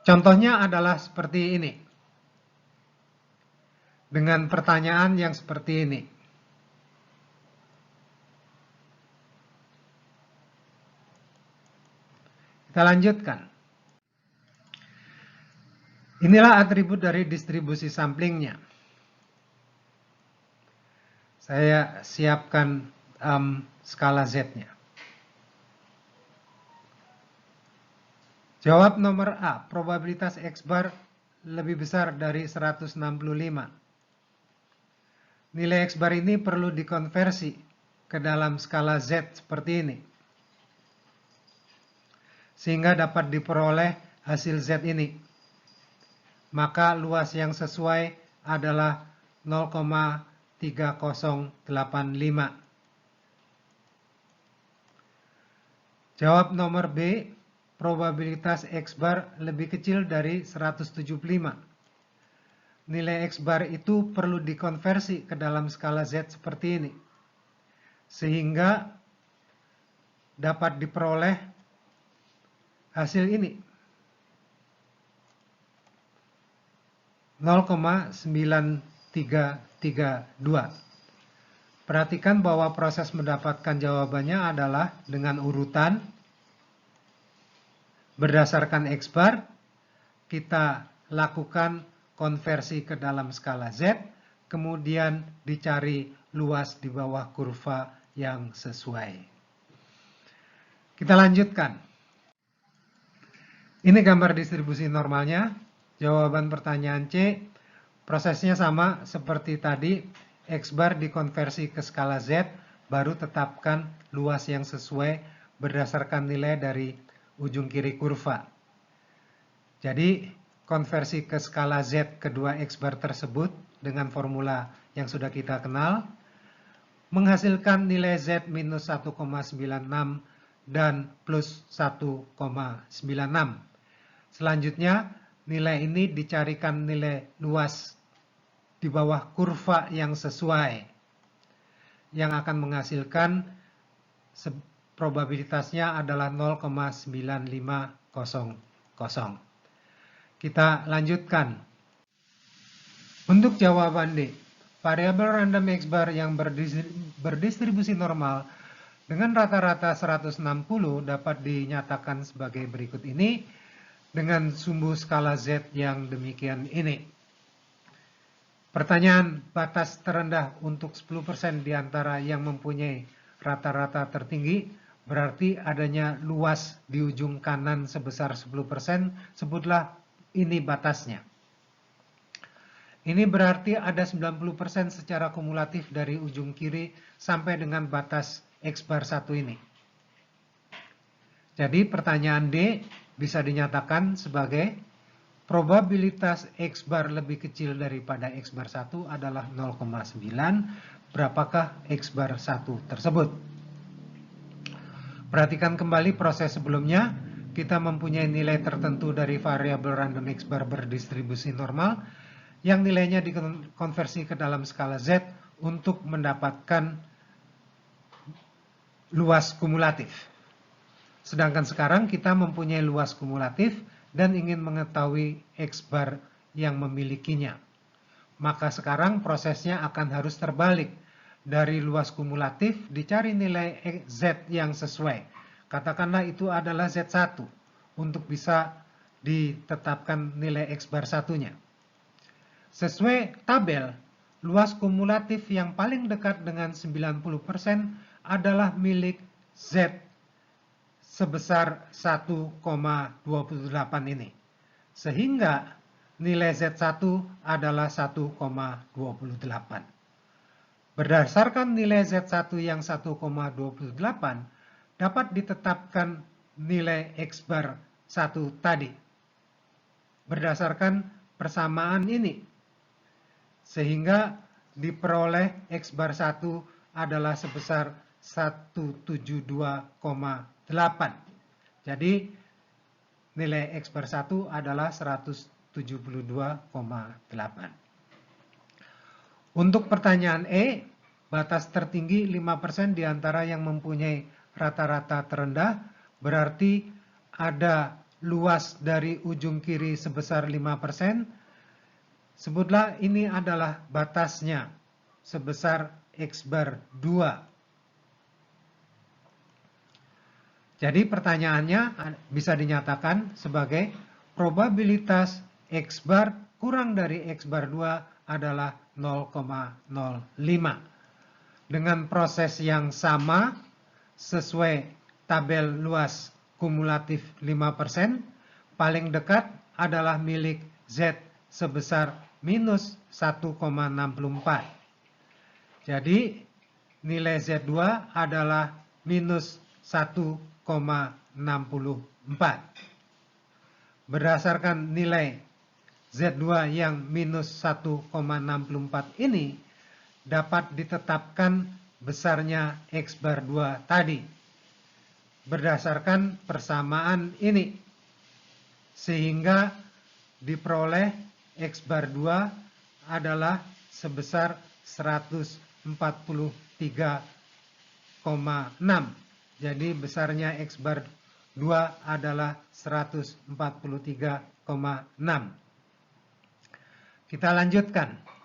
Contohnya adalah seperti ini. Dengan pertanyaan yang seperti ini. Kita lanjutkan. Inilah atribut dari distribusi samplingnya. Saya siapkan skala Z-nya. Jawab nomor A, probabilitas X bar lebih besar dari 165. Nilai X bar ini perlu dikonversi ke dalam skala Z seperti ini. Sehingga dapat diperoleh hasil Z ini. Maka luas yang sesuai adalah 0,3085. Jawab nomor B, probabilitas X bar lebih kecil dari 175. Nilai X bar itu perlu dikonversi ke dalam skala Z seperti ini. Sehingga dapat diperoleh hasil ini. 0,9332. Perhatikan bahwa proses mendapatkan jawabannya adalah dengan urutan berdasarkan X bar, kita lakukan konversi ke dalam skala Z, kemudian dicari luas di bawah kurva yang sesuai. Kita lanjutkan. Ini gambar distribusi normalnya. Jawaban pertanyaan C, prosesnya sama seperti tadi. X bar dikonversi ke skala Z, baru tetapkan luas yang sesuai berdasarkan nilai dari ujung kiri kurva. Jadi, konversi ke skala Z kedua X bar tersebut dengan formula yang sudah kita kenal, menghasilkan nilai Z minus 1,96 dan plus 1,96. Selanjutnya, nilai ini dicarikan nilai luas di bawah kurva yang sesuai, yang akan menghasilkan probabilitasnya adalah 0,9500. Kita lanjutkan. Untuk jawaban D, variabel random X bar yang berdistribusi normal dengan rata-rata 160 dapat dinyatakan sebagai berikut ini dengan sumbu skala Z yang demikian ini. Pertanyaan, batas terendah untuk 10% di antara yang mempunyai rata-rata tertinggi berarti adanya luas di ujung kanan sebesar 10%, sebutlah ini batasnya. Ini berarti ada 90% secara kumulatif dari ujung kiri sampai dengan batas X bar 1 ini. Jadi pertanyaan D bisa dinyatakan sebagai probabilitas X bar lebih kecil daripada X bar 1 adalah 0,9. Berapakah X bar 1 tersebut? Perhatikan kembali proses sebelumnya. Kita mempunyai nilai tertentu dari variabel random X bar berdistribusi normal yang nilainya dikonversi ke dalam skala Z untuk mendapatkan luas kumulatif. Sedangkan sekarang kita mempunyai luas kumulatif dan ingin mengetahui X bar yang memilikinya. Maka sekarang prosesnya akan harus terbalik. Dari luas kumulatif dicari nilai Z yang sesuai. Katakanlah itu adalah Z1 untuk bisa ditetapkan nilai X bar satunya. Sesuai tabel, luas kumulatif yang paling dekat dengan 90% adalah milik Z sebesar 1,28 ini. Sehingga nilai Z1 adalah 1,28. Berdasarkan nilai Z1 yang 1,28, dapat ditetapkan nilai X bar 1 tadi. Berdasarkan persamaan ini. Sehingga diperoleh X bar 1 adalah sebesar 172,8. Jadi nilai X bar 1 adalah 172,8. Untuk pertanyaan E, batas tertinggi 5% di antara yang mempunyai rata-rata terendah berarti ada luas dari ujung kiri sebesar 5%, sebutlah ini adalah batasnya sebesar X bar 2. Jadi pertanyaannya bisa dinyatakan sebagai probabilitas X bar kurang dari X bar 2 adalah 0,05. Dengan proses yang sama, sesuai tabel luas kumulatif 5%, paling dekat adalah milik Z sebesar minus 1,64. Jadi nilai Z2 adalah minus 1,64. Berdasarkan nilai Z2 yang minus 1,64 ini, dapat ditetapkan besarnya X bar 2 tadi. Berdasarkan persamaan ini, sehingga diperoleh X bar 2 adalah sebesar 143,6. Jadi besarnya X bar 2 adalah 143,6. Kita lanjutkan.